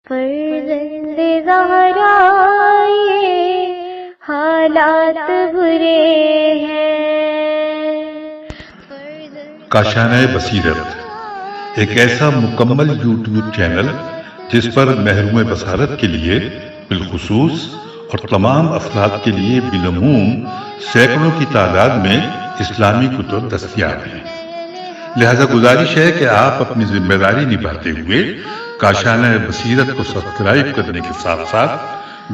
فرزند زہرا یہ حالات برے ہیں۔ کاشانہ بصیرت ایک ایسا مکمل یوٹیوب چینل جس پر محروم بصارت کے لیے بالخصوص اور تمام افراد کے لیے بالعموم سینکڑوں کی تعداد میں اسلامی کتب دستیاب ہیں۔ لہذا گزارش ہے کہ آپ اپنی ذمہ داری نبھاتے ہوئے کاشانہ بصیرت کو سبسکرائب کرنے کے ساتھ ساتھ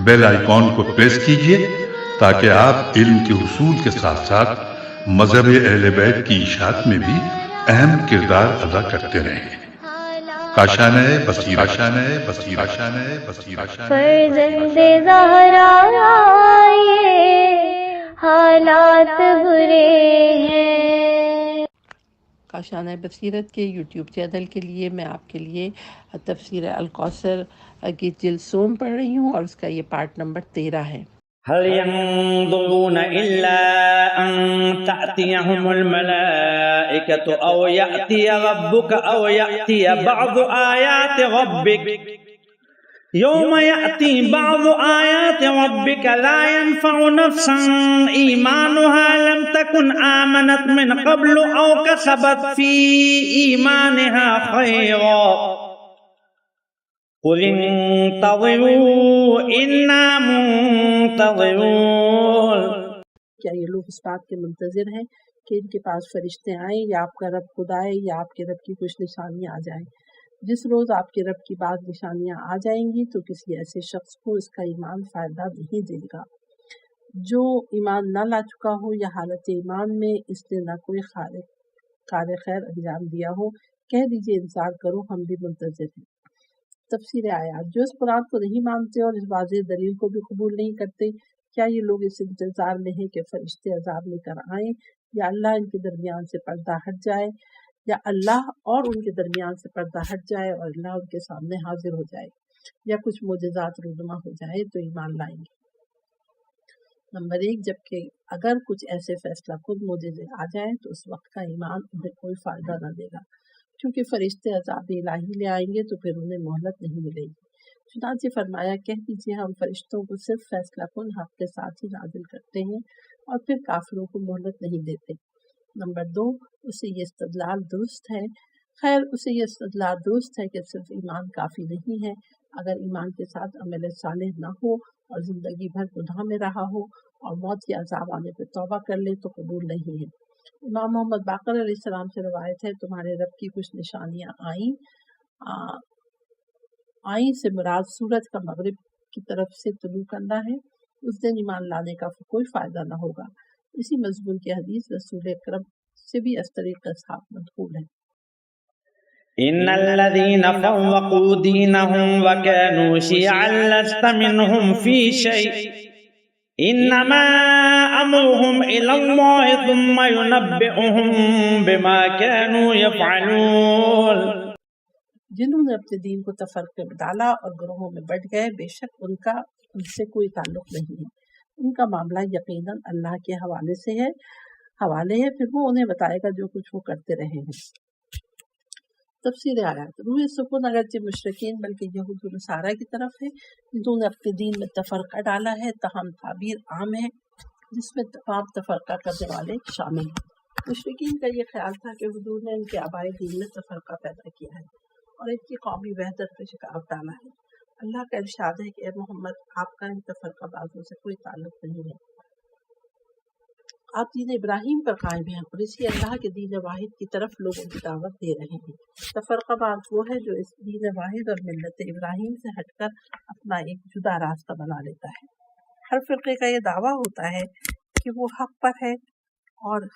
بیل آئیکن کو پریس کیجئے تاکہ آپ علم کے حصول کے ساتھ ساتھ مذہب اہل بیت کی اشاعت میں بھی اہم کردار ادا کرتے رہیں۔ کاشانہ بصیرت۔ فرزند زہرا یہ حالات برے ہیں۔ کاشانہ بصیرت کے یوٹیوب چینل کے لیے میں آپ کے لیے تفسیر الکوثر کی جلد سوم پڑھ رہی ہوں اور اس کا یہ پارٹ نمبر 13 ہے۔ هل ينظرون إلا أن تأتيهم الملائكة أو يأتي ربك أو يأتي بعض آيات ربك يوم يأتي بعض آيات ربك لا ينفع نفسا إيمانها لم تكن آمنت من قبل أو كسبت في إيمانها خيرا قل انتظروا إنا منتظرون۔ کیا یہ لوگ اس بات کے منتظر ہیں کہ ان کے پاس فرشتے آئیں یا آپ کا رب خود آئے یا آپ کے رب کی کچھ نشانیاں آ جائیں؟ جس روز آپ کے رب کی بعض نشانیاں آ جائیں گی تو کسی ایسے شخص کو اس کا ایمان فائدہ نہیں دے گا جو ایمان نہ لا چکا ہو یا حالت ایمان میں اس نے نہ کوئی کار خیر انجام دیا ہو۔ کہہ دیجئے انتظار کرو، ہم بھی منتظر ہیں۔ تفسیر آیات۔ جو اس قرآن کو نہیں مانتے اور اس واضح دلیل کو بھی قبول نہیں کرتے، کیا یہ لوگ اس انتظار میں ہیں کہ فرشتے عذاب لے کر آئیں یا اللہ ان کے درمیان سے پردہ ہٹ جائے یا اللہ اور ان کے درمیان سے پردہ ہٹ جائے اور اللہ ان کے سامنے حاضر ہو جائے یا کچھ معجزات رونما ہو جائے تو ایمان لائیں گے؟ نمبر 1، جبکہ اگر کچھ ایسے فیصلہ خود معجزے آ جائیں تو اس وقت کا ایمان انہیں کوئی فائدہ نہ دے گا، کیونکہ فرشتے عذاب الہی لے آئیں گے تو پھر انہیں مہلت نہیں ملے گی۔ چنانچہ فرمایا، کہہ دیجیے ہم فرشتوں کو صرف فیصلہ کن حق کے ساتھ ہی نازل کرتے ہیں اور پھر کافروں کو مہلت نہیں دیتے۔ نمبر 2، اسے یہ استدلال درست ہے کہ صرف ایمان کافی نہیں ہے۔ اگر ایمان کے ساتھ عمل صالح نہ ہو اور زندگی بھر گناہ میں رہا ہو اور موت کے عذاب آنے پہ توبہ کر لے تو قبول نہیں ہے۔ امام محمد باقر علیہ السلام سے روایت ہے، تمہارے رب کی کچھ نشانیاں آئیں سے مراد سورج کا مغرب کی طرف سے طلوع کرنا ہے، اس دن ایمان لانے کا کوئی فائدہ نہ ہوگا۔ اسی مضمون کی حدیث رسول اکرم سے بھی اس طریقے اسحاق منقول ہے۔ إن الذين فرقوا دينهم وكانوا شيعا لست منهم في شيء إنما أمرهم إلى الله ثم ينبئهم بما كانوا يفعلون۔ جنہوں نے اپنے دین کو تفرقے میں ڈالا اور گروہوں میں بٹ گئے، بے شک ان سے کوئی تعلق نہیں ہے، ان کا معاملہ یقیناً اللہ کے حوالے ہے، پھر وہ انہیں بتائے گا جو کچھ وہ کرتے رہے ہیں۔ تفسیر آیات۔ روح سکون اگرچہ مشرکین بلکہ یہود و نصارہ کی طرف ہے جنہوں نے اپنے دین میں تفرقہ ڈالا ہے، تاہم تعبیر عام ہے جس میں تمام تفرقہ کرنے والے شامل ہیں۔ مشرکین کا یہ خیال تھا کہ حضور نے ان کے آبائی دین میں تفرقہ پیدا کیا ہے اور ان کی قومی وحدت پہ شکاف ڈالا ہے۔ اللہ کا ارشاد ہے کہ اے محمد، آپ کا ان تفرقہ بازوں سے کوئی تعلق نہیں ہے، آپ دین ابراہیم پر قائم ہیں اور اسی اللہ کے دین واحد کی طرف لوگوں کی دعوت دے رہے ہیں۔ تفرقہ باز وہ ہے جو اس دین واحد اور ملت ابراہیم سے ہٹ کر اپنا ایک جدا راستہ بنا لیتا ہے۔ ہر فرقے کا یہ دعویٰ ہوتا ہے کہ وہ حق پر ہے اور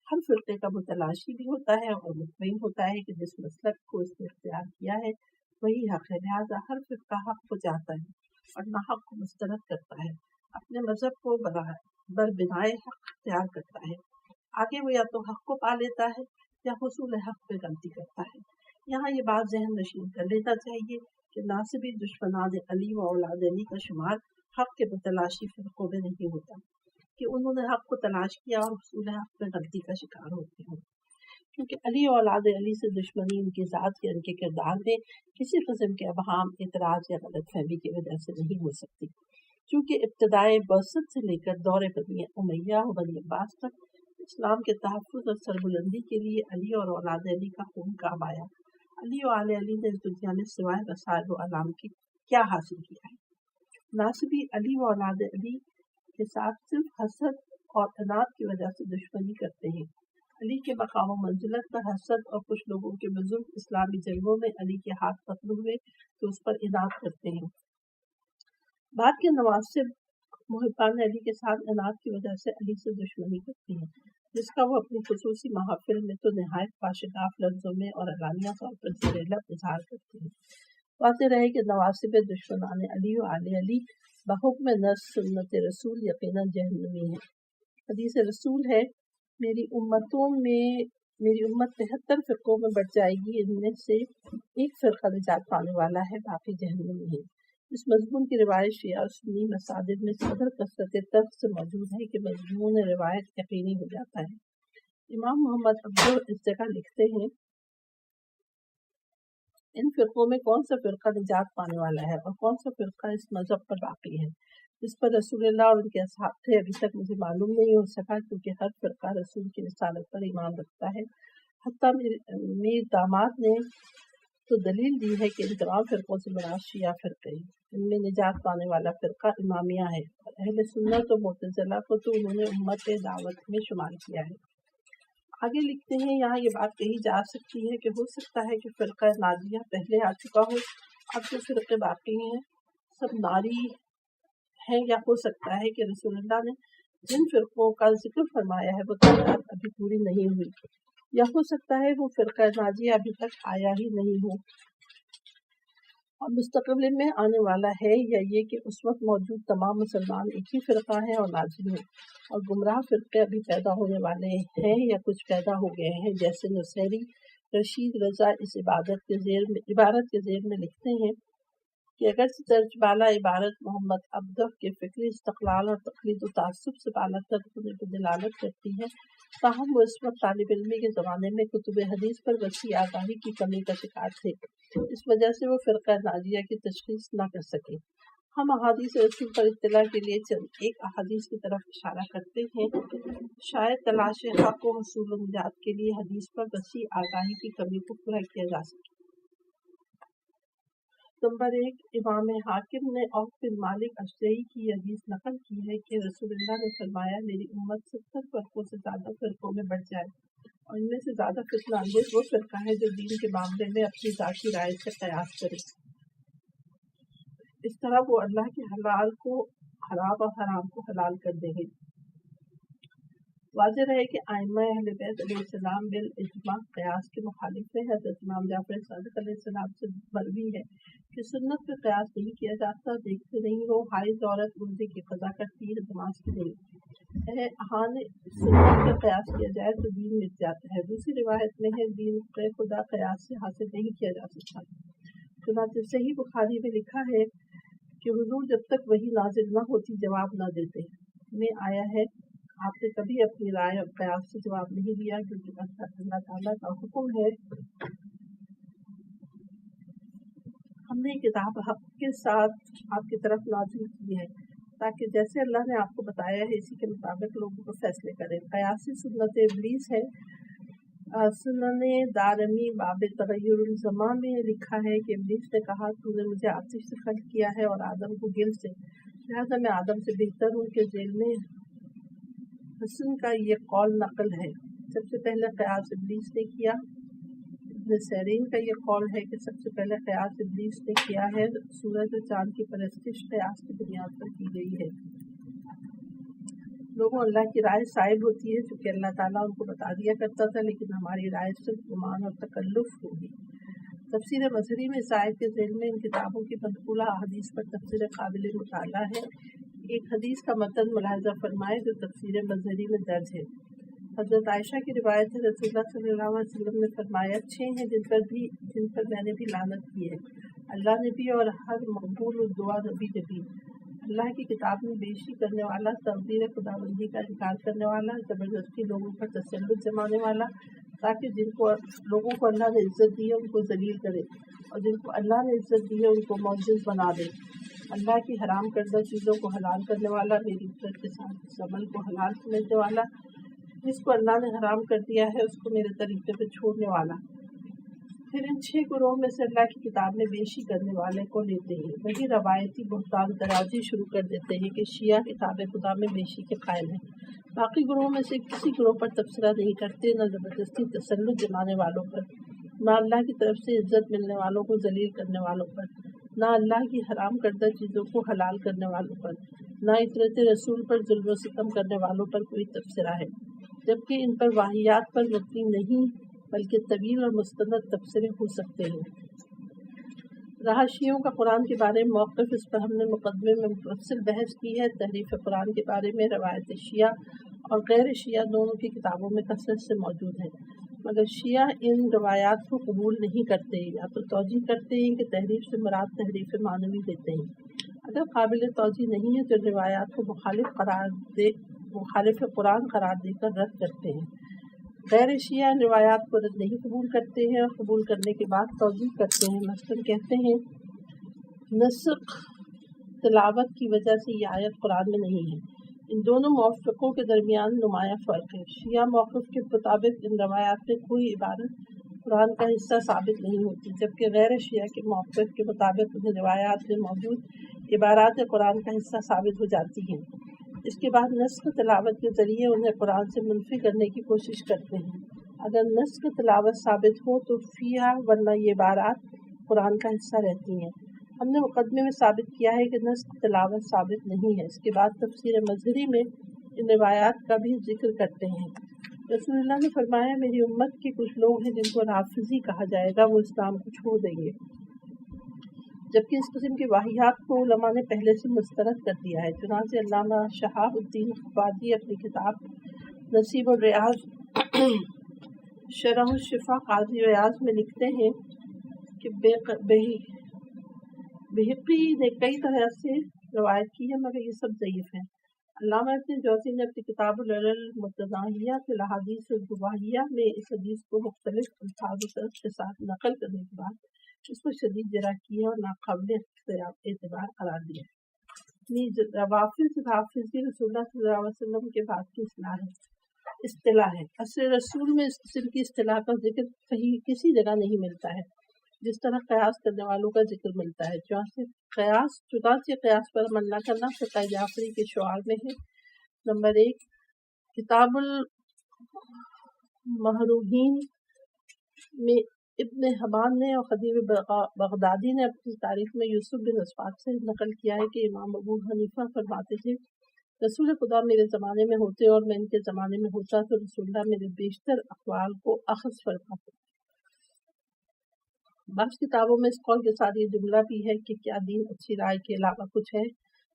ہر فرقے کا متلاشی بھی ہوتا ہے اور مطمئن ہوتا ہے کہ جس مسلک کو اس نے اختیار کیا ہے وہی حق ہے، لہٰذا ہر فرقہ حق کو چاہتا ہے اور نہ حق کو مسترد کرتا ہے، اپنے مذہب کو بربنائے حق اختیار کرتا ہے۔ آگے وہ یا تو حق کو پا لیتا ہے یا حصول حق پہ غلطی کرتا ہے۔ یہاں یہ بات ذہن نشین کر لینا چاہیے کہ ناصبی دشمنان علی و اولاد علی کا شمار حق کے متلاشی فرقوں میں نہیں ہوتا کہ انہوں نے حق کو تلاش کیا اور حصول حق پہ غلطی کا شکار ہوتے ہیں۔ کیونکہ علی اور اولاد علی سے دشمنی ان کی ذات کے ان کے کردار میں کسی قسم کے ابہام، اعتراض یا غلط فہمی کی وجہ سے نہیں ہو سکتی، چونکہ ابتدائے بعثت سے لے کر دور بنی امیہ و بنی عباس تک اسلام کے تحفظ اور سربلندی کے لیے علی اور اولاد علی کا خون کام آیا۔ علی و آل علی نے اس دنیا میں سوائے وسائل و علام کی کیا حاصل کیا ہے؟ ناصبی علی و اولاد علی کے ساتھ صرف حسد اور عناد کی وجہ سے دشمنی کرتے ہیں۔ علی کے مقام و منزلت پر حسد اور کچھ لوگوں کے بزرگ اسلامی جنگوں میں علی کے ہاتھ قتل ہوئے تو اس پر عناد کرتے ہیں۔ بعد کے نواسب محبان علی کے ساتھ عناد کی وجہ سے علی سے دشمنی کرتے ہیں، جس کا وہ اپنی خصوصی محافل میں تو نہایت پاشگاف لفظوں میں اور اعلانیہ طور پر زیر لب اظہار کرتے ہیں۔ واضح رہے کہ نواسب دشمنان علی و آل علی بحکم نص سنت رسول یقیناً جہنمی ہے۔ حدیث رسول ہے، میری امت 73 فرقوں میں بٹ جائے گی، ان میں سے ایک فرقہ نجات پانے والا ہے، باقی جہنمی ہے۔ اس مضمون کی روایت شیعہ اور سنی مصادر میں صدر کثرت طرف سے موجود ہے کہ مضمون روایت یقینی ہو جاتا ہے۔ امام محمد عبدہ اس جگہ لکھتے ہیں، ان فرقوں میں کون سا فرقہ نجات پانے والا ہے اور کون سا فرقہ اس مذہب پر باقی ہے جس پر رسول اللہ اور ان کے اصحاب تھے، ابھی تک مجھے معلوم نہیں ہو سکا، کیونکہ ہر فرقہ رسول کی رسالت پر ایمان رکھتا ہے۔ حتیٰ میر داماد نے تو دلیل دی ہے کہ ان تمام فرقوں سے مراد شیعہ فرقے، ان میں نجات پانے والا فرقہ امامیہ ہے، اور اہل سنت و معتزلہ کو تو انہوں نے امت دعوت میں شمار کیا ہے۔ آگے لکھتے ہیں، یہاں یہ بات کہی جا سکتی ہے کہ ہو سکتا ہے کہ فرقہ ناجیہ پہلے آ چکا ہو، اب جو فرقے باقی ہیں سب ناری ہیں، یا ہو سکتا ہے کہ رسول اللہ نے جن فرقوں کا ذکر فرمایا ہے وہ تعداد ابھی پوری نہیں ہوئی، یا ہو سکتا ہے وہ فرقہ ناجیہ ابھی تک آیا ہی نہیں ہو اور مستقبل میں آنے والا ہے، یا یہ کہ اس وقت موجود تمام مسلمان ایک ہی فرقہ ہیں اور ناجی ہیں، اور گمراہ فرقے ابھی پیدا ہونے والے ہیں یا کچھ پیدا ہو گئے ہیں، جیسے نصیری رشید رضا اس عبارت کے زیر میں لکھتے ہیں کہ اگرچہ درج بالا عبارت محمد عبدہ کے فکری استقلال اور تقلید و تعصب سے بالا تر ہونے پر دلالت کرتی ہے، تاہم وہ اس وقت طالب علمی کے زمانے میں کتب حدیث پر وسیع آگاہی کی کمی کا شکار تھے، اس وجہ سے وہ فرقہ ناجیہ کی تشخیص نہ کر سکے۔ ہم احادیث رسول پر اطلاع کے لیے چند ایک احادیث کی طرف اشارہ کرتے ہیں، شاید تلاش حق و حصول نجات کے لیے حدیث پر وسیع آگاہی کی کمی کو پورا کیا جا سکے۔ نمبر 1، امام حاکم نے عوف بن مالک اشجعی کی یہ حدیث نقل کی ہے کہ رسول اللہ نے فرمایا، میری امت 70 فرقوں سے زیادہ فرقوں میں بٹ جائے، اور ان میں سے زیادہ فتنہ انگیز وہ فرقہ ہے جو دین کے معاملے میں اپنی ذاتی رائے سے قیاس کرے، اس طرح وہ اللہ کے حلال کو حرام اور حرام کو حلال کر دیں گے۔ واضح رہے کہ ائمہ اہل بیت علیہ السلام بالاجماع قیاس کے مخالف ہیں۔ حضرت امام جعفر صادق علیہ السلام سے مروی ہے کہ سنت پہ قیاس نہیں کیا جاتا، دیکھتے نہیں ہو حائض عورت روزے کی قضا کرتی ہے، نماز کی نہیں۔ اہان سنت پہ قیاس کیا جائے تو دین مٹ جاتا ہے۔ دوسری روایت میں ہے، دین خدا قیاس سے حاصل نہیں کیا جا سکتا۔ چنانچہ صحیح بخاری میں لکھا ہے کہ حضور جب تک وحی نازل نہ ہوتی جواب نہ دیتے۔ میں آیا ہے، آپ نے کبھی اپنی رائے اور قیاس سے جواب نہیں دیا، کیونکہ اللہ تعالیٰ کا حکم ہے، ہم نے کتاب حق کے ساتھ آپ کی طرف نازل کی ہے تاکہ جیسے اللہ نے آپ کو بتایا ہے اسی کے مطابق لوگوں کو فیصلے کریں۔ قیاسی سنت ابلیس ہے۔ سنن دارمی باب تغیر الزمان میں لکھا ہے کہ ابلیس نے کہا، تو نے مجھے آتش سے خلق کیا ہے اور آدم کو گل سے، لہٰذا میں آدم سے بہتر ہوں۔ کہ ذیل میں حسن کا یہ قول نقل ہے۔ سب سے پہلے قیاس ابلیس نے کیا۔ ابن سیرین کا یہ قول ہے کہ سب سے پہلے قیاس ابلیس نے کیا ہے۔ سورج و چاند کی پرستش قیاس کی بنیاد پر کی گئی ہے۔ لوگوں اللہ کی رائے صائب ہوتی ہے، چونکہ اللہ تعالیٰ ان کو بتا دیا کرتا تھا، لیکن ہماری رائے صرف گمان اور تکلف ہوگی۔ تفسیر مظہری میں اس آیت کے ذیل میں ان کتابوں کی منقولہ احادیث پر تفسیر قابل مطالعہ ہے۔ ایک حدیث کا متن ملاحظہ فرمائے جو تفسیر مظہری میں درج ہے۔ حضرت عائشہ کی روایت ہے، رسول اللہ صلی اللہ علیہ وسلم نے فرمایا، 6 ہیں جن پر میں نے بھی لعنت کی ہے، اللہ نے بھی اور ہر مقبول الدعا نبی نے بھی۔ اللہ کی کتاب میں بیشی کرنے والا، تقدیر خداوندی کا انکار کرنے والا، زبردستی لوگوں پر تسلط جمانے والا، تاکہ جن کو لوگوں کو اللہ نے عزت دی ہے ان کو ذلیل کرے، اور جن کو اللہ نے عزت دی ہے ان کو معزز بنا دے۔ اللہ کی حرام کردہ چیزوں کو حلال کرنے والا، میری عزت کے ساتھ اس عمل کو حلال سمجھنے والا، جس کو اللہ نے حرام کر دیا ہے اس کو میرے طریقے پہ چھوڑنے والا۔ پھر ان 6 گروہوں میں سے اللہ کی کتاب میں بیشی کرنے والے کو لیتے ہیں، وہی روایتی بہتان ترازی شروع کر دیتے ہیں کہ شیعہ کتاب خدا میں بیشی کے قائل ہیں۔ باقی گروہوں میں سے کسی گروہ پر تبصرہ نہیں کرتے، نہ زبردستی تسلط جمانے والوں پر، نہ اللہ کی طرف سے عزت ملنے والوں کو ذلیل کرنے والوں پر، نہ اللہ کی حرام کردہ چیزوں کو حلال کرنے والوں پر، نہ اطرت رسول پر ظلم و ستم کرنے والوں پر کوئی تبصرہ ہے، جبکہ ان پر واہیات پر مبنی نہیں بلکہ طویل اور مستند تبصرے ہو سکتے ہیں۔ رہا شیعوں کا قرآن کے بارے میں موقف، اس پر ہم نے مقدمے میں مفصل بحث کی ہے۔ تحریف قرآن کے بارے میں روایت شیعہ اور غیر شیعہ دونوں کی کتابوں میں کثرت سے موجود ہے، مگر شیعہ ان روایات کو قبول نہیں کرتے، یا تو توجیہ کرتے ہیں کہ تحریف سے مراد تحریف معنوی دیتے ہیں۔ اگر قابل توجیہ نہیں ہے تو روایات کو مخالف قرآن قرار دے کر رد کرتے ہیں۔ غیر شیعہ ان روایات کو رد نہیں قبول کرتے ہیں اور قبول کرنے کے بعد توجیہ کرتے ہیں۔ مثلاً کہتے ہیں نسخ تلاوت کی وجہ سے یہ آیت قرآن میں نہیں ہے۔ ان دونوں موافقوں کے درمیان نمایاں فرق ہے۔ شیعہ موقف کے مطابق ان روایات میں کوئی عبارت قرآن کا حصہ ثابت نہیں ہوتی، جبکہ غیر شیعہ کے موقف کے مطابق ان روایات میں موجود عبارات قرآن کا حصہ ثابت ہو جاتی ہیں۔ اس کے بعد نسخ تلاوت کے ذریعے انہیں قرآن سے منفی کرنے کی کوشش کرتے ہیں۔ اگر نسخ تلاوت ثابت ہو تو فیہا، ورنہ یہ عبارات قرآن کا حصہ رہتی ہیں۔ ہم نے مقدمے میں ثابت کیا ہے کہ نسخ تلاوت ثابت نہیں ہے۔ اس کے بعد تفسیر مظہری میں ان روایات کا بھی ذکر کرتے ہیں۔ رسول اللہ نے فرمایا میری امت کے کچھ لوگ ہیں جن کو رافضی کہا جائے گا، وہ اسلام کو چھوڑ دیں گے، جبکہ اس قسم کی واہیات کو علماء نے پہلے سے مسترد کر دیا ہے۔ چنانچہ علامہ شہاب الدین خفاجی اپنی کتاب نصیب الریاض شرح الشفا قاضی ریاض میں لکھتے ہیں کہ بہقی نے کئی طرح سے روایت کی ہے، مگر یہ سب ضعیف ہیں۔ علامہ ابن جوزی نے اپنی کتاب العلل المتناہیہ فی الاحادیث الگواہیہ میں اس حدیث کو مختلف الفاظ و طرز کے ساتھ نقل کرنے کے بعد اس کو شدید جرح کیا اور ناقابل اعتبار قرار دیا ہے۔ روافض رافضی رسول اللہ صلی اللہ علیہ وسلم کے بعد کی اصطلاح ہے۔ اصل رسول میں اس قسم کی اصطلاح کا ذکر کہیں کسی جگہ نہیں ملتا ہے، جس طرح قیاس کرنے والوں کا ذکر ملتا ہے۔ چنانچہ قیاس پر عمل نہ کرنا فقہ جعفری کے شعار میں ہے۔ نمبر 1 کتاب المحروحین میں ابن حبان نے اور خطیب بغدادی نے اپنی تاریخ میں یوسف بن اسباط سے نقل کیا ہے کہ امام ابو حنیفہ فرماتے تھے رسول خدا میرے زمانے میں ہوتے اور میں ان کے زمانے میں ہوتا تو رسول اللہ میرے بیشتر اقوال کو اخذ فرماتے۔ بعض کتابوں میں اس قول کے ساتھ یہ جملہ بھی ہے کہ کیا دین اچھی رائے کے علاوہ کچھ ہے؟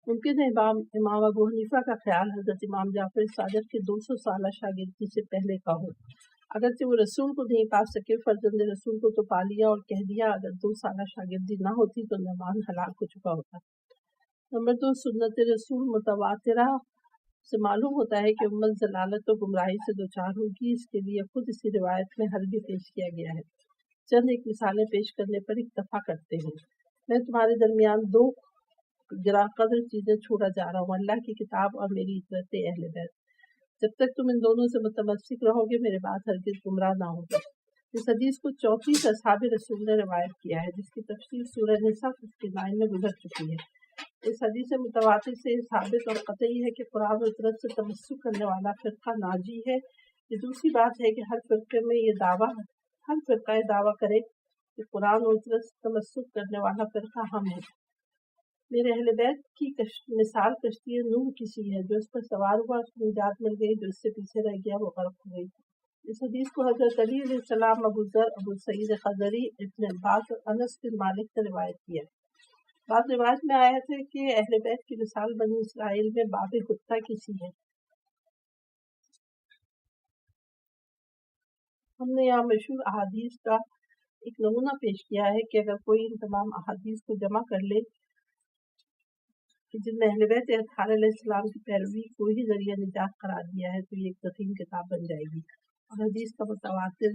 ممکن ہے امام ابو حنیفہ کا خیال حضرت امام جعفر صادق کے 200 سالہ شاگردی سے پہلے کا ہو، اگرچہ وہ رسول کو نہیں پا سکے، فرزند رسول کو تو پا لیا اور کہہ دیا اگر 2 سالہ شاگردی نہ ہوتی تو نعمان ہلاک ہو چکا ہوتا۔ نمبر 2 سنت رسول متواترہ سے معلوم ہوتا ہے کہ امت ضلالت و گمراہی سے دوچار ہوگی، اس کے لیے خود اسی روایت میں حل بھی پیش کیا گیا ہے۔ چند ایک مثالیں پیش کرنے پر اکتفا کرتے ہیں۔ میں تمہارے درمیان 2 گراں قدر چیزیں چھوڑا جا رہا ہوں، اللہ کی کتاب اور میری اطاعت اہل بیت۔ جب تک تم ان دونوں سے متمسک رہو گے میرے بعد ہرگز گمراہ نہ ہوگے۔ اس حدیث کو 34 اصحاب رسول نے روایت کیا ہے، جس کی تفصیل سورہ نساء 59 میں گزر چکی ہے۔ اس حدیث متواتر سے ثابت اور قطعی ہے کہ قرآن و اطاعت سے تمسک کرنے والا فرقہ ناجی ہے۔ یہ دوسری بات ہے کہ ہر فرقہ دعویٰ کرے کہ قرآن و اطاعت سے تمسک کرنے والا فرقہ ہم ہیں۔ میرے اہل بیت کی مثال کشتی نوح کی سی ہے، جو اس پر سوار ہوا اس کو نجات مل گئی، جو اس سے پیچھے رہ گیا وہ غرق ہو گئی۔ اس حدیث کو حضرت علی علیہ السلام، ابو ذر، ابو سعید خدری، ابن عباس اور انس بن مالک نے روایت کیا ہے۔ بعض روایت میں آیا ہے کہ اہل بیت کی مثال بنی اسرائیل میں باب حطہ کی سی ہے۔ ہم نے یہاں مشہور احادیث کا ایک نمونہ پیش کیا ہے کہ اگر کوئی ان تمام احادیث کو جمع کر لے کہ جن میں اہل بیت اطہار علیہ السلام کی پیروی کو ہی ذریعہ نجات قرار دیا ہے تو یہ ایک ضخیم کتاب بن جائے گی۔ اور حدیث کا متواتر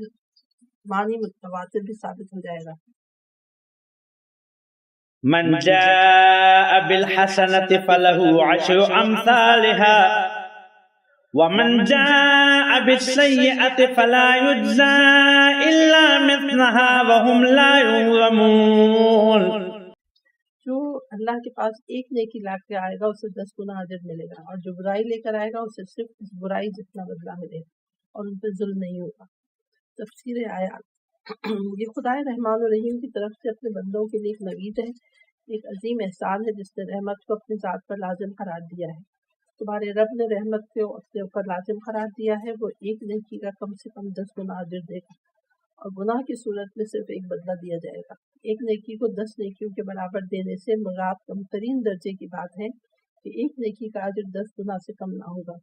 معنی متواتر بھی ثابت ہو جائے گا۔ من جاء بالحسنة فله عشر أمثالها ومن جاء بالسيئة فلا يجزى إلا مثلها وهم لا يظلمون۔ جو اللہ کے پاس ایک نیکی لا کے آئے گا اسے 10 گنا اجر ملے گا، اور جو برائی لے کر آئے گا اسے صرف اس برائی جتنا بدلہ ملے گا اور ان پہ ظلم نہیں ہوگا۔ تفسیر آیات۔ یہ خدائے رحمان الرحیم کی طرف سے اپنے بندوں کے لیے ایک نوید ہے، ایک عظیم احسان ہے جس نے رحمت کو اپنی ذات پر لازم قرار دیا ہے۔ تمہارے رب نے رحمت کو اپنے اوپر لازم قرار دیا ہے، وہ ایک نیکی کا کم سے کم 10 گنا اجر دے گا، اور گناہ کی صورت میں صرف ایک بدلہ دیا جائے گا۔ ایک نیکی کو 10 نیکیوں کے برابر دینے سے مراد کم ترین درجے کی بات ہے کہ ایک نیکی کا اجر 10 گنا سے کم نہ ہوگا۔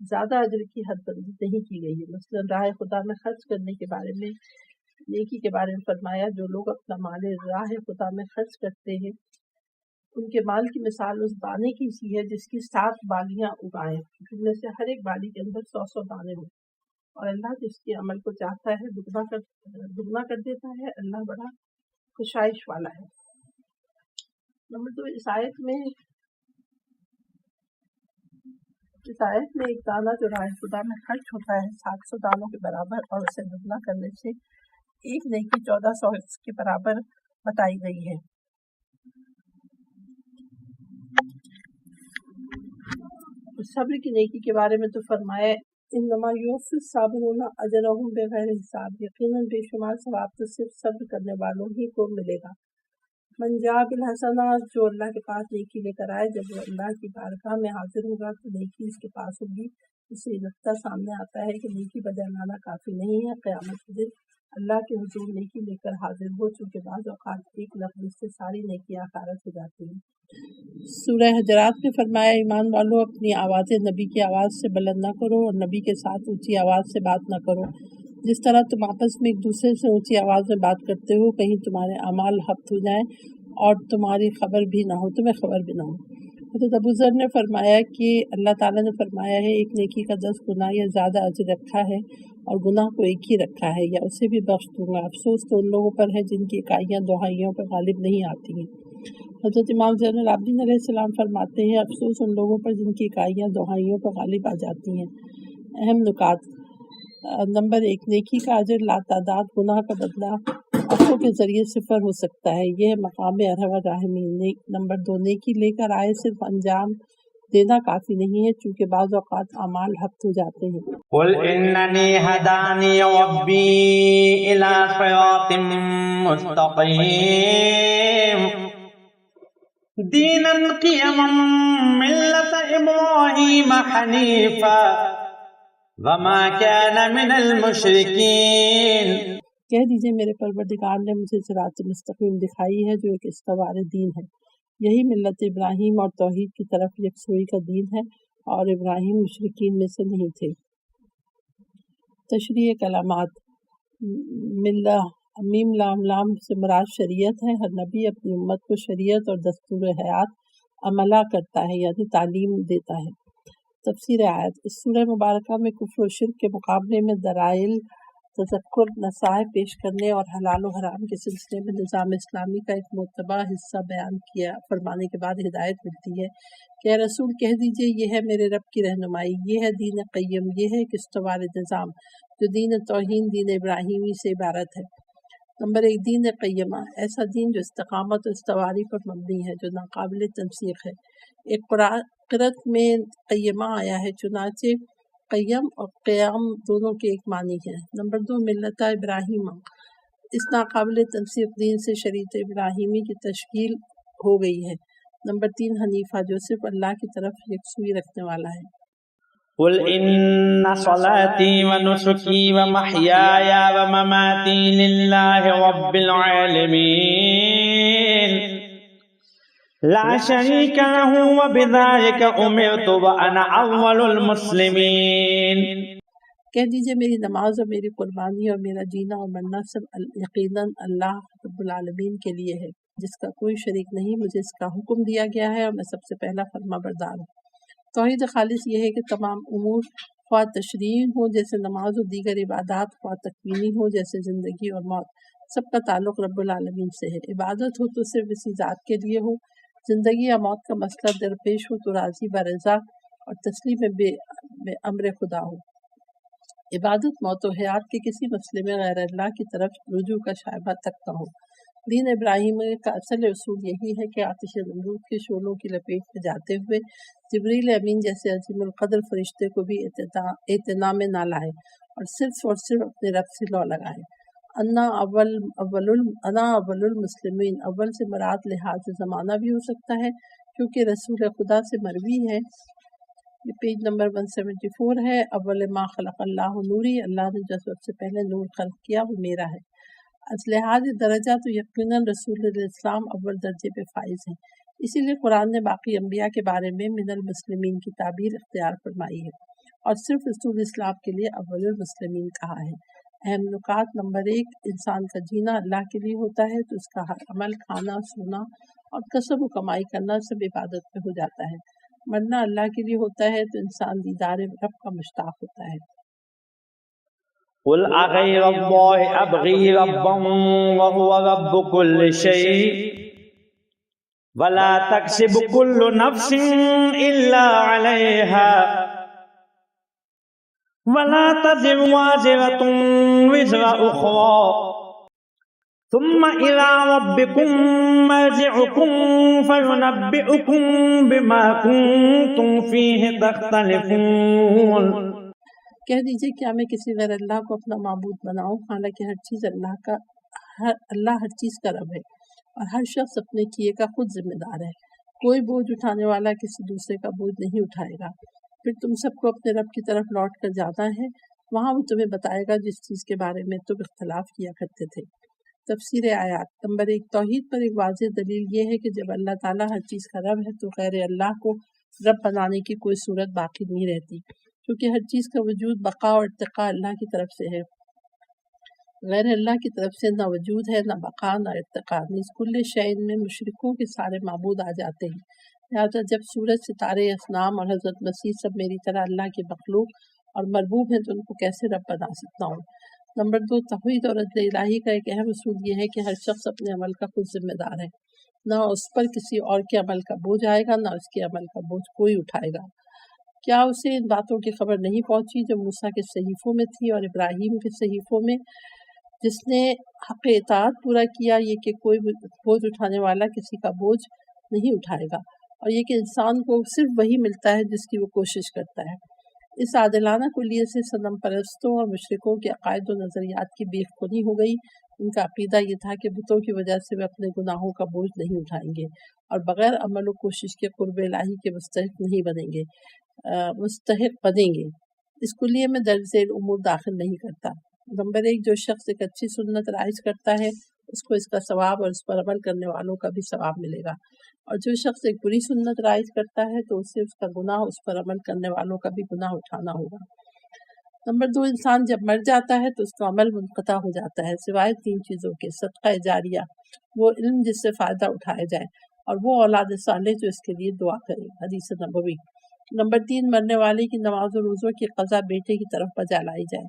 زیادہ اجر کی حد بندی نہیں کی گئی ہے۔ مثلا راہ خدا میں خرچ کرنے کے بارے میں نیکی کے بارے میں فرمایا، جو لوگ اپنا مال راہ خدا میں خرچ کرتے ہیں ان کے مال کی مثال اس دانے کی سی ہے جس کی 7 بالیاں اگائیں، جن میں سے ہر ایک بالی کے اندر 100 دانے ہوں، اور اللہ جس کے عمل کو چاہتا ہے دگنا کر دیتا ہے۔ اللہ بڑا خوشائش والا ہے۔ نمبر 2، اس آیت میں ایک دانہ جو راہ خدا میں خرچ ہوتا ہے 700 دانوں کے برابر، اور اسے دگنا کرنے سے ایک نیکی 1400 کے برابر بتائی گئی ہے۔ صبر کی نیکی کے بارے میں تو فرمایا انما یوفی الصابرون اجرهم بغیر حساب، یقیناً بے شمار ثواب تو صرف صبر کرنے والوں ہی کو ملے گا۔ من جاء بالحسنات، جو اللہ کے پاس نیکی لے کر آئے، جب وہ اللہ کی بارگاہ میں حاضر ہوگا تو نیکی اس کے پاس ہوگی۔ اس سے نقطہ سامنے آتا ہے کہ نیکی بدل لانا کافی نہیں ہے۔ قیامت کے دن اللہ کے حضور نیکی لے کر حاضر ہو، چونکہ بعض اوقات ایک لفظ سے ساری نیکیاں غارت ہو جاتی ہیں۔ سورہ حجرات میں فرمایا ایمان والو اپنی آوازیں نبی کی آواز سے بلند نہ کرو، اور نبی کے ساتھ اونچی آواز سے بات نہ کرو، جس طرح تم آپس میں ایک دوسرے سے اونچی آواز میں بات کرتے ہو، کہیں تمہارے اعمال حبط ہو جائیں اور تمہیں خبر بھی نہ ہو۔ حضرت ابو ذر نے فرمایا کہ اللہ تعالیٰ نے فرمایا ہے ایک نیکی کا 10 گنا یا زیادہ اجر رکھا ہے، اور گناہ کو ایک ہی رکھا ہے، یا اسے بھی بخش دوں گا۔ افسوس تو ان لوگوں پر ہے جن کی اکائیاں دہائیوں پر غالب نہیں آتی ہیں۔ حضرت امام زین العابدین علیہ السلام فرماتے ہیں افسوس ان لوگوں پر جن کی اکائیاں دہائیوں پر غالب آ جاتی ہیں۔ اہم نکات۔ نمبر 1، نیکی کا اجر لاتعداد گناہ کا بدلہ عفو کے ذریعے صفر ہو سکتا ہے، یہ ہے مقام ارحم الراحمین۔ نمبر 2، نیکی لے کر آئے صرف انجام دینا کافی نہیں ہے، چونکہ بعض اوقات اعمال حبط ہو جاتے ہیں۔ قل اننی ہدانی ربی الی صراط مستقیم دینا قیما ملت ابراہیم حنیفا وما کان من المشرکین۔ کہہ دیجئے میرے پروردگار نے مجھے صراط مستقیم دکھائی ہے جو ایک استوار دین ہے، یہی ملت ابراہیم اور توحید کی طرف یکسوئی کا دین ہے، اور ابراہیم مشرکین میں سے نہیں تھے۔ تشریح کلمات۔ میم لام لام سے مراد شریعت ہے۔ ہر نبی اپنی امت کو شریعت اور دستور حیات عملہ کرتا ہے، یعنی تعلیم دیتا ہے۔ تفسیر آیت۔ اس سورہ مبارکہ میں کفر و شرک کے مقابلے میں دلائل، تذکر، نصائح پیش کرنے اور حلال و حرام کے سلسلے میں نظام اسلامی کا ایک مرتبہ حصہ بیان کیا فرمانے کے بعد ہدایت ملتی ہے کہ اے رسول کہہ دیجئے یہ ہے میرے رب کی رہنمائی، یہ ہے دین قیم، یہ ہے ایک استوار نظام جو دین توحید، دین ابراہیمی سے عبارت ہے۔ نمبر 1، دین قیمہ، ایسا دین جو استقامت و استواری پر مبنی ہے، جو ناقابل تنسیخ ہے۔ ایک قرأت میں قیمہ آیا ہے، چنانچہ قیم اور قیام دونوں کے ایک معنی ہیں۔ نمبر 2، ملت ابراہیم، اس ناقابل تنسیق دین سے شریعت ابراہیمی کی تشکیل ہو گئی ہے۔ نمبر 3، حنیفہ، جو صرف اللہ کی طرف یکسوئی رکھنے والا ہے۔ قل ان صلاتی ونسکی ومحیای ومماتی للہ رب العالمین لا شریک لہ وبذلک امرت وانا اول المسلمین۔ کہہ دیجئے میری نماز اور میری قربانی اور میرا جینا اور مرنا سب یقیناً اللہ رب العالمین کے لیے ہے، جس کا کوئی شریک نہیں، مجھے اس کا حکم دیا گیا ہے اور میں سب سے پہلا فرما بردار ہوں۔ توحید خالص یہ ہے کہ تمام امور خواہ تشریعی ہوں جیسے نماز و دیگر عبادات، خواہ تکوینی ہوں جیسے زندگی اور موت، سب کا تعلق رب العالمین سے ہے۔ عبادت ہو تو صرف اسی ذات کے لیے ہو، زندگی یا موت کا مسئلہ درپیش ہو تو راضی برضا اور تسلیم بے امر خدا ہو۔ عبادت موت و حیات کے کسی مسئلے میں غیر اللہ کی طرف رجوع کا شائبہ تک نہ ہو۔ دین ابراہیم کا اصل اصول یہی ہے کہ آتش نمرود کے شعلوں کی لپیٹ میں جاتے ہوئے جبریل امین جیسے عظیم القدر فرشتے کو بھی اعتنا میں نہ لائے اور صرف اپنے رب سے لو لگائے۔ انا اول المسلمین، اول سے مراد لحاظ زمانہ بھی ہو سکتا ہے کیونکہ رسول خدا سے مروی ہے، یہ پیج نمبر 174 ہے۔ اول ما خلق اللہ نوری، اللہ نے جو سب سے پہلے نور خلق کیا وہ میرا ہے۔ از لحاظ درجہ تو یقیناً رسول الاسلام اول درجے پہ فائز ہیں، اسی لیے قرآن نے باقی انبیاء کے بارے میں من المسلمین کی تعبیر اختیار فرمائی ہے اور صرف رسول اسلام کے لیے اول المسلمین کہا ہے۔ اہم نکات: نمبر 1، انسان کا جینا اللہ کے لیے ہوتا ہے تو اس کا ہر عمل، کھانا، سونا اور کسب و کمائی کرنا سب عبادت میں ہو جاتا ہے۔ مرنا اللہ کے لیے ہوتا ہے تو انسان دیدار رب کا مشتاق ہوتا ہے۔ قل اغیر اللہ ابغی ربا وهو رب كل شيء ولا تكسب كل نفس الا عليها ولا تزر وازرة وزر اخرى ثم الى ربكم مرجعكم فينبئكم بما كنتم فيه تختلفون۔ کہہ دیجئے کیا میں کسی غیر اللہ کو اپنا معبود بناؤں، حالانکہ اللہ ہر چیز کا رب ہے اور ہر شخص اپنے کیے کا خود ذمہ دار ہے۔ کوئی بوجھ اٹھانے والا کسی دوسرے کا بوجھ نہیں اٹھائے گا۔ پھر تم سب کو اپنے رب کی طرف لوٹ کر جانا ہے، وہاں وہ تمہیں بتائے گا جس چیز کے بارے میں تم اختلاف کیا کرتے تھے۔ تفسیر آیات: نمبر 1، توحید پر ایک واضح دلیل یہ ہے کہ جب اللہ تعالیٰ ہر چیز کا رب ہے تو غیر اللہ کو رب بنانے کی کوئی صورت باقی نہیں رہتی، کیونکہ ہر چیز کا وجود، بقا اور ارتقاء اللہ کی طرف سے ہے۔ غیر اللہ کی طرف سے نہ وجود ہے، نہ بقا، نہ ارتقاء۔ نیز کل شیء میں مشرکوں کے سارے معبود آ جاتے ہیں، لہٰذا جب سورج، ستارے، اصنام اور حضرت مسیح سب میری طرح اللہ کے مخلوق اور مربوب ہیں تو ان کو کیسے رب بنا سکتا ہوں۔ نمبر 2، توحید اور عدل الہی کا ایک اہم اصول یہ ہے کہ ہر شخص اپنے عمل کا خود ذمہ دار ہے، نہ اس پر کسی اور کے عمل کا بوجھ آئے گا، نہ اس کے عمل کا بوجھ کوئی اٹھائے گا۔ کیا اسے ان باتوں کی خبر نہیں پہنچی جو موسیٰ کے صحیفوں میں تھی اور ابراہیم کے صحیفوں میں، جس نے حق اطاعت پورا کیا، یہ کہ کوئی بوجھ اٹھانے والا کسی کا بوجھ نہیں اٹھائے گا، اور یہ کہ انسان کو صرف وہی ملتا ہے جس کی وہ کوشش کرتا ہے۔ اس عادلانہ کلیے سے صنم پرستوں اور مشرکوں کے عقائد و نظریات کی بیخ کنی ہو گئی۔ ان کا عقیدہ یہ تھا کہ بتوں کی وجہ سے وہ اپنے گناہوں کا بوجھ نہیں اٹھائیں گے اور بغیر عمل و کوشش کے قرب الہی کے مستحق بنیں گے۔ اس کلیے میں درج ذیل امور داخل نہیں کرتا۔ نمبر 1، جو شخص ایک اچھی سنت رائج کرتا ہے اس کو اس کا ثواب اور اس پر عمل کرنے والوں کا بھی ثواب ملے گا، اور جو شخص ایک بری سنت رائج کرتا ہے تو اسے اس کا گناہ، اس پر عمل کرنے والوں کا بھی گناہ اٹھانا ہوگا۔ نمبر 2، انسان جب مر جاتا ہے تو اس کا عمل منقطع ہو جاتا ہے سوائے 3 چیزوں کے: صدقہ جاریہ، وہ علم جس سے فائدہ اٹھایا جائے، اور وہ اولاد صالح جو اس کے لیے دعا کرے، حدیث نبوی۔ نمبر 3، مرنے والے کی نماز و روزوں کی قضا بیٹے کی طرف بجا لائی جائے۔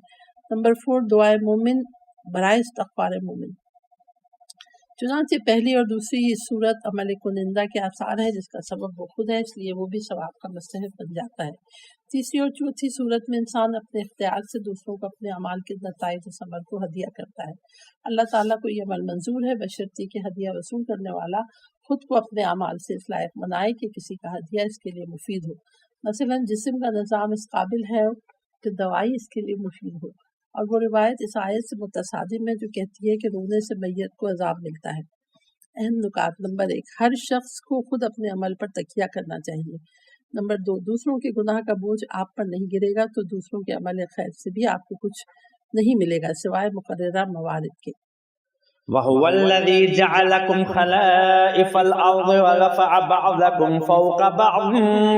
نمبر 4، دعائے مومن برائے استغفار مومن۔ چنانچہ پہلی اور دوسری صورت عمل کنندہ کے آثار ہے جس کا سبب وہ خود ہے، اس لیے وہ بھی ثواب کا مستحق بن جاتا ہے۔ تیسری اور چوتھی صورت میں انسان اپنے اختیار سے دوسروں کو اپنے اعمال کے نتائج ثمر کو ہدیہ کرتا ہے۔ اللہ تعالیٰ کو یہ عمل منظور ہے بشرطیکہ کہ ہدیہ وصول کرنے والا خود کو اپنے اعمال سے اس لائق بنائے کہ کسی کا ہدیہ اس کے لیے مفید ہو۔ مثلا جسم کا نظام اس قابل ہے کہ دوائی اس کے لیے مفید ہو، اور وہ روایت اس آیت سے متصادم ہے جو کہتی ہے کہ رونے سے میت کو عذاب ملتا ہے۔ اہم نکات: نمبر 1، ہر شخص کو خود اپنے عمل پر تکیہ کرنا چاہیے۔ نمبر 2، دوسروں کے گناہ کا بوجھ آپ پر نہیں گرے گا تو دوسروں کے عمل خیر سے بھی آپ کو کچھ نہیں ملے گا سوائے مقررہ موارد کے۔ وَهُوَ الَّذِي جَعَلَكُمْ خَلَائِفَ الْأَرْضِ وَرَفَعَ بَعْضَكُمْ فَوْقَ بَعْضٍ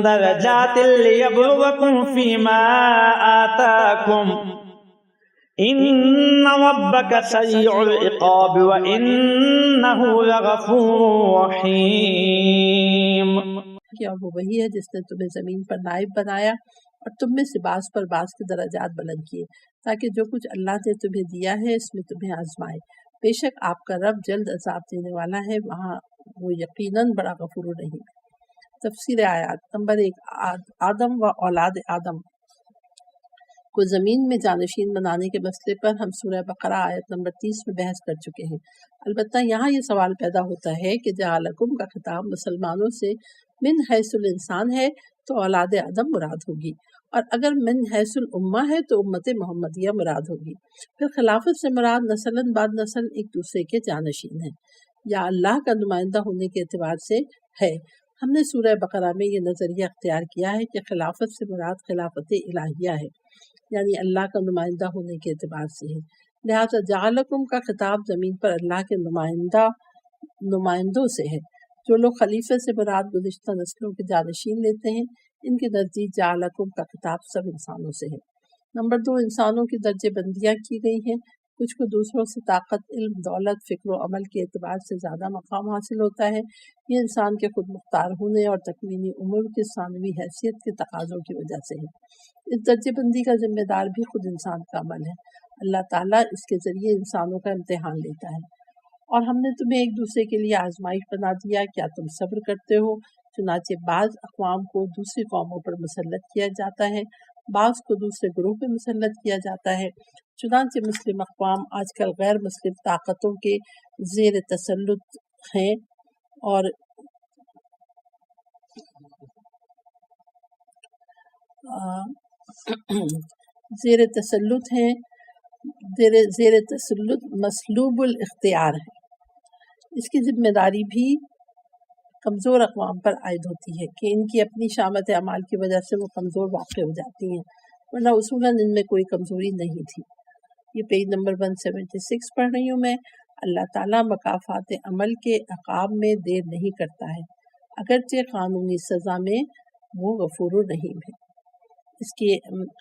دَرَجَاتٍ لِيَبْلُوَكُمْ فِي مَا آتَاكُمْ إِنَّ رَبَّكَ سَرِيعُ الْعِقَابِ وَإِنَّهُ لَغَفُورٌ رَحِيمٌ۔ اور وہ وہی ہے جس نے تمہیں زمین پر نائب بنایا اور تم میں سے بعض پر بعض کے درجات بلند کیے تاکہ جو کچھ اللہ نے تمہیں دیا ہے اس میں تمہیں آزمائے۔ بے شک آپ کا رب جلد عذاب دینے والا ہے، وہاں وہ یقیناً بڑا غفور رحیم۔ تفسیر آیات نمبر 1، آدم و اولاد آدم کو زمین میں جانشین بنانے کے مسئلے پر ہم سورہ بقرہ آیت نمبر 30 میں بحث کر چکے ہیں۔ البتہ یہاں یہ سوال پیدا ہوتا ہے کہ جعلکم کا خطاب مسلمانوں سے من حیث الانسان ہے تو اولاد آدم مراد ہوگی، اور اگر من حیث الامہ ہے تو امت محمدیہ مراد ہوگی۔ پھر خلافت سے مراد نسلاً بعد نسل ایک دوسرے کے جانشین ہیں یا اللہ کا نمائندہ ہونے کے اعتبار سے ہے۔ ہم نے سورہ بقرہ میں یہ نظریہ اختیار کیا ہے کہ خلافت سے مراد خلافت الہیہ ہے، یعنی اللہ کا نمائندہ ہونے کے اعتبار سے ہے۔ لہٰذا جعلکم کا خطاب زمین پر اللہ کے نمائندوں سے ہے۔ جو لوگ خلیفہ سے مراد گزشتہ نسلوں کے جانشین لیتے ہیں، ان کے نزدیک جعلکم کا خطاب سب انسانوں سے ہے۔ نمبر 2، انسانوں کی درجے بندیاں کی گئی ہیں۔ کچھ کو دوسروں سے طاقت، علم، دولت، فکر و عمل کے اعتبار سے زیادہ مقام حاصل ہوتا ہے۔ یہ انسان کے خود مختار ہونے اور تکوینی امور کی ثانوی حیثیت کے تقاضوں کی وجہ سے ہے۔ اس درجے بندی کا ذمہ دار بھی خود انسان کا عمل ہے۔ اللہ تعالیٰ اس کے ذریعے انسانوں کا امتحان لیتا ہے۔ اور ہم نے تمہیں ایک دوسرے کے لیے آزمائش بنا دیا، کیا تم صبر کرتے ہو؟ چنانچہ بعض اقوام کو دوسری قوموں پر مسلط کیا جاتا ہے، بعض کو دوسرے گروہ پہ مسلط کیا جاتا ہے۔ چنانچہ مسلم اقوام آج کل غیر مسلم طاقتوں کے زیر تسلط ہیں اور زیر تسلط مسلوب الاختیار ہے۔ اس کی ذمہ داری بھی کمزور اقوام پر عائد ہوتی ہے کہ ان کی اپنی شامت اعمال کی وجہ سے وہ کمزور واقع ہو جاتی ہیں، ورنہ اصولاً ان میں کوئی کمزوری نہیں تھی۔ یہ پیج نمبر 176 پڑھ رہی ہوں میں۔ اللہ تعالیٰ مکافات عمل کے عقاب میں دیر نہیں کرتا ہے، اگرچہ قانونی سزا میں وہ غفور الرحیم ہے۔ اس کے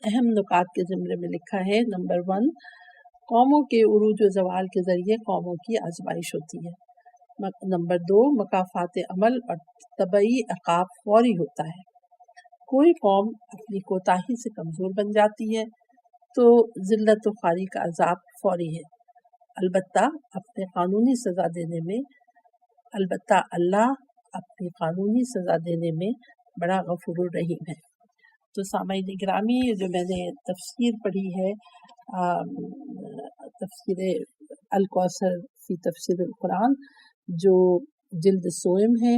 اہم نکات کے زمرے میں لکھا ہے، نمبر 1، قوموں کے عروج و زوال کے ذریعے قوموں کی آزمائش ہوتی ہے۔ نمبر 2، مکافات عمل اور طبعی عقاب فوری ہوتا ہے۔ کوئی قوم اپنی کوتاہی سے کمزور بن جاتی ہے تو ذلت و خواری کا عذاب فوری ہے، البتہ اللہ اپنی قانونی سزا دینے میں بڑا غفور الرحیم ہے۔ تو سامعین گرامی، جو میں نے تفسیر پڑھی ہے، تفسیر الکوثر فی تفسیر القرآن، جو جلد سوئم ہے،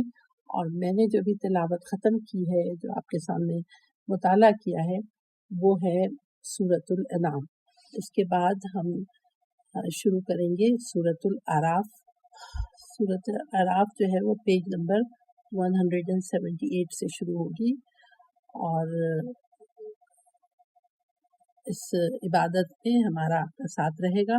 اور میں نے جو بھی تلاوت ختم کی ہے، جو آپ کے سامنے مطالعہ کیا ہے، وہ ہے سورۃ الانعام۔ اس کے بعد ہم شروع کریں گے سورۃ الاعراف۔ سورۃ الاعراف جو ہے وہ پیج نمبر 178 سے شروع ہوگی، اور اس عبادت میں ہمارا آپ کا ساتھ رہے گا۔